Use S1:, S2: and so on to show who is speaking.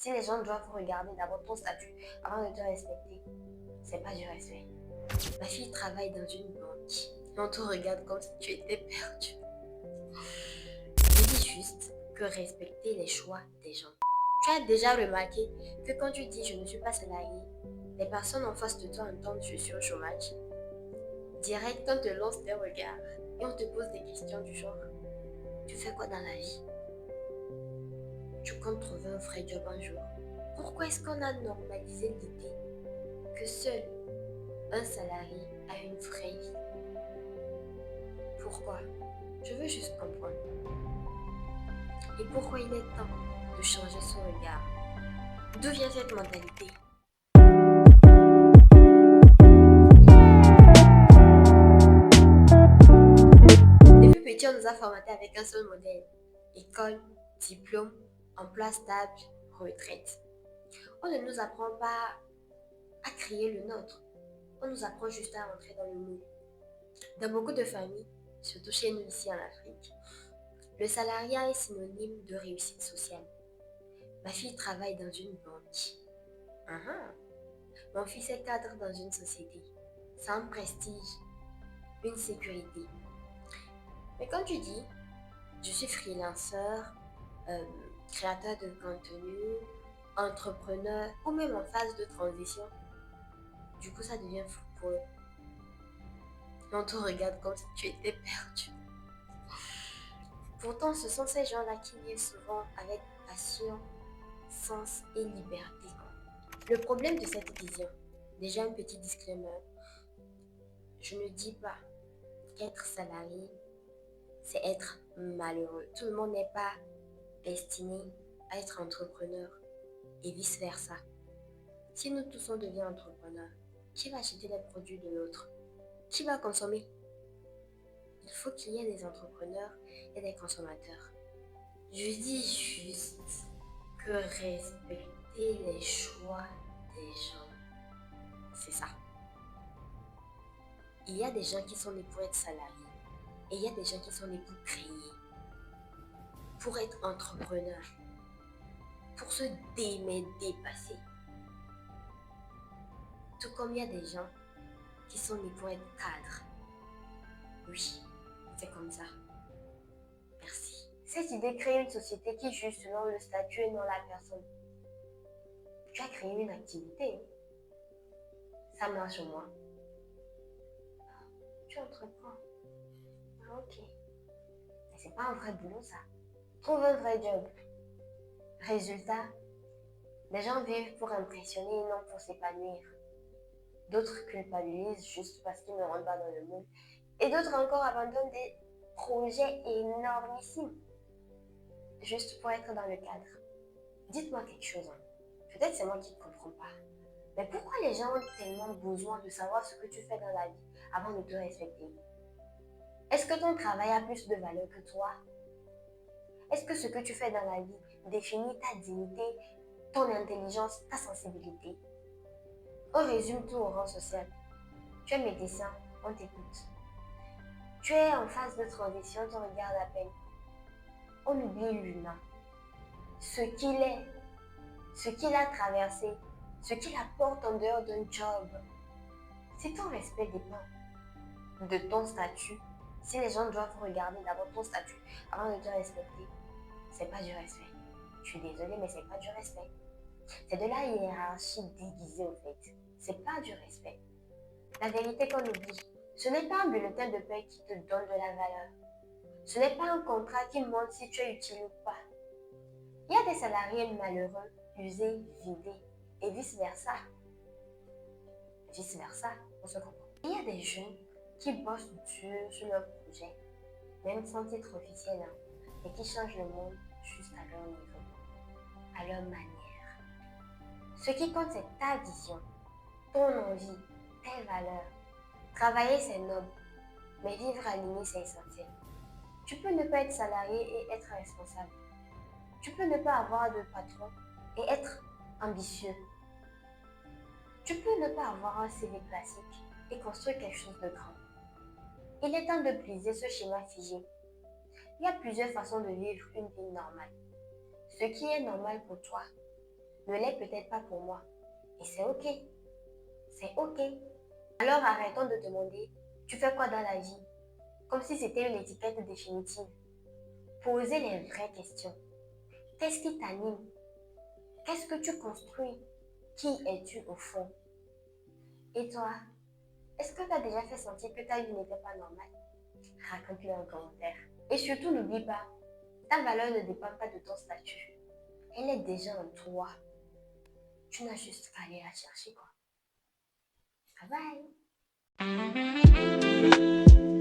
S1: Si les gens doivent regarder d'abord ton statut avant de te respecter, c'est pas du respect. Ma fille travaille dans une banque et on te regarde comme si tu étais perdu. Je dis juste que respecter les choix des gens. Tu as déjà remarqué que quand tu dis je ne suis pas salarié, les personnes en face de toi entendent je suis au chômage. Direct, on te lance des regards et on te pose des questions du genre tu fais quoi dans la vie? Tu comptes trouver un vrai job un jour? Pourquoi est-ce qu'on a normalisé l'idée que seul un salarié a une vraie vie? Pourquoi? Je veux juste comprendre. Et pourquoi il est temps de changer son regard? D'où vient cette mentalité? Depuis petit, on nous a formatés avec un seul modèle. École, diplôme, emploi stable, retraite. On ne nous apprend pas à créer le nôtre. On nous apprend juste à rentrer dans le moule. Dans beaucoup de familles, surtout chez nous ici en Afrique, le salariat est synonyme de réussite sociale. Ma fille travaille dans une banque. Mon fils est cadre dans une société. C'est un prestige, une sécurité. Mais quand tu dis, je suis freelanceur, créateur de contenu, entrepreneur ou même en phase de transition, du coup ça devient fou pour eux. On te regarde comme si tu étais perdu. Pourtant, ce sont ces gens-là qui vivent souvent avec passion, sens et liberté. Le problème de cette vision, déjà un petit disclaimer, je ne dis pas qu'être salarié, c'est être malheureux. Tout le monde n'est pas destiné à être entrepreneur et vice-versa. Si nous tous on devient entrepreneurs, qui va acheter les produits de l'autre? Qui va consommer? Il faut qu'il y ait des entrepreneurs et des consommateurs. Je dis juste que respecter les choix des gens, c'est ça. Il y a des gens qui sont nés pour être salariés et il y a des gens qui sont nés pour créer, pour être entrepreneurs, pour se dépasser. Tout comme il y a des gens qui sont nés pour être cadres. Oui, c'est comme ça. Merci. Cette idée crée une société qui juge selon le statut et non la personne. Tu as créé une activité. Ça marche au moins. Tu entreprends. Ok. Mais c'est pas un vrai boulot ça. Trouve un vrai job. Résultat, les gens vivent pour impressionner et non pour s'épanouir. D'autres culpabilisent juste parce qu'ils ne rentrent pas dans le moule. Et d'autres encore abandonnent des projets énormissimes juste pour être dans le cadre. Dites-moi quelque chose. Peut-être c'est moi qui ne comprends pas. Mais pourquoi les gens ont tellement besoin de savoir ce que tu fais dans la vie avant de te respecter? Est-ce que ton travail a plus de valeur que toi? Est-ce que ce que tu fais dans la vie définit ta dignité, ton intelligence, ta sensibilité? On résume tout au rang social. Tu es médecin, on t'écoute. Tu es en phase de transition, tu regardes à peine. On oublie l'humain. Ce qu'il est, ce qu'il a traversé, ce qu'il apporte en dehors d'un job. Si ton respect dépend de ton statut, si les gens doivent regarder d'abord ton statut avant de te respecter, c'est pas du respect. Je suis désolée, mais c'est pas du respect. C'est de la hiérarchie déguisée en fait. C'est pas du respect. La vérité qu'on oublie, ce n'est pas un bulletin de paie qui te donne de la valeur. Ce n'est pas un contrat qui montre si tu es utile ou pas. Il y a des salariés malheureux, usés, vidés, et vice-versa. Vice-versa, on se comprend. Il y a des jeunes qui bossent dur sur leur projet, même sans titre officiel, et qui changent le monde juste à leur niveau, à leur manière. Ce qui compte, c'est ta vision, ton envie, tes valeurs. Travailler, c'est noble, mais vivre aligné, c'est essentiel. Tu peux ne pas être salarié et être responsable. Tu peux ne pas avoir de patron et être ambitieux. Tu peux ne pas avoir un CV classique et construire quelque chose de grand. Il est temps de briser ce schéma figé. Il y a plusieurs façons de vivre une vie normale. Ce qui est normal pour toi ne l'est peut-être pas pour moi. Et c'est ok. C'est ok. Alors arrêtons de demander, tu fais quoi dans la vie? Comme si c'était une étiquette définitive. Posez les vraies questions. Qu'est-ce qui t'anime? Qu'est-ce que tu construis? Qui es-tu au fond? Et toi, est-ce que tu as déjà fait sentir que ta vie n'était pas normale? Raconte-le en commentaire. Et surtout, n'oublie pas, ta valeur ne dépend pas de ton statut. Elle est déjà en toi. Tu n'as juste qu'à aller la chercher, quoi. Bye bye!